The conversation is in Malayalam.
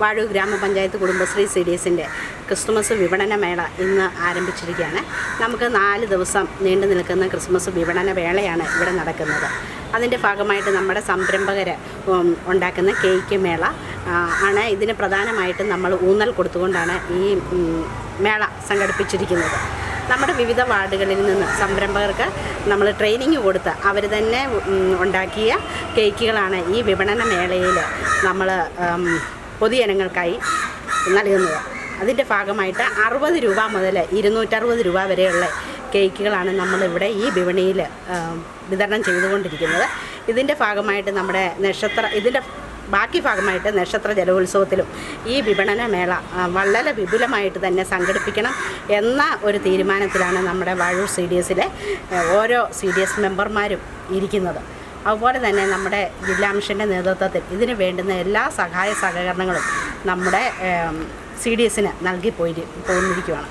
വാഴൂർ ഗ്രാമപഞ്ചായത്ത് കുടുംബശ്രീ CDSന്റെ ക്രിസ്തുമസ് വിപണന മേള ഇന്ന് ആരംഭിച്ചിരിക്കുകയാണ്. നമുക്ക് 4 ദിവസം നീണ്ടു നിൽക്കുന്ന ക്രിസ്മസ് വിപണന വേളയാണ് ഇവിടെ നടക്കുന്നത്. അതിൻ്റെ ഭാഗമായിട്ട് നമ്മുടെ സംരംഭകർ ഉണ്ടാക്കുന്ന കേക്ക് മേള ആണ്. ഇതിന് പ്രധാനമായിട്ടും നമ്മൾ ഊന്നൽ കൊടുത്തുകൊണ്ടാണ് ഈ മേള സംഘടിപ്പിച്ചിരിക്കുന്നത്. നമ്മുടെ വിവിധ വാർഡുകളിൽ നിന്ന് സംരംഭകർക്ക് നമ്മൾ ട്രെയിനിങ് കൊടുത്ത് അവർ തന്നെ ഉണ്ടാക്കിയ കേക്കുകളാണ് ഈ വിപണന മേളയിൽ നമ്മൾ പൊതുജനങ്ങൾക്കായി നൽകുന്നത്. അതിൻ്റെ ഭാഗമായിട്ട് 60 രൂപ മുതൽ 260 രൂപ വരെയുള്ള കേക്കുകളാണ് നമ്മളിവിടെ ഈ വിപണിയിൽ വിതരണം ചെയ്തുകൊണ്ടിരിക്കുന്നത്. ഇതിൻ്റെ ഭാഗമായിട്ട് നമ്മുടെ ബാക്കി ഭാഗമായിട്ട് നക്ഷത്ര ജലോത്സവത്തിലും ഈ വിപണന മേള വളരെ വിപുലമായിട്ട് തന്നെ സംഘടിപ്പിക്കണം എന്ന ഒരു തീരുമാനത്തിലാണ് നമ്മുടെ വാഴൂർ CDSലെ ഓരോ CDS മെമ്പർമാരും ഇരിക്കുന്നത്. അതുപോലെ തന്നെ നമ്മുടെ ജില്ലാ മിഷൻ്റെ നേതൃത്വത്തിൽ ഇതിന് വേണ്ടുന്ന എല്ലാ സഹായ സഹകരണങ്ങളും നമ്മുടെ CDSന് നൽകി പോന്നിരിക്കുകയാണ്.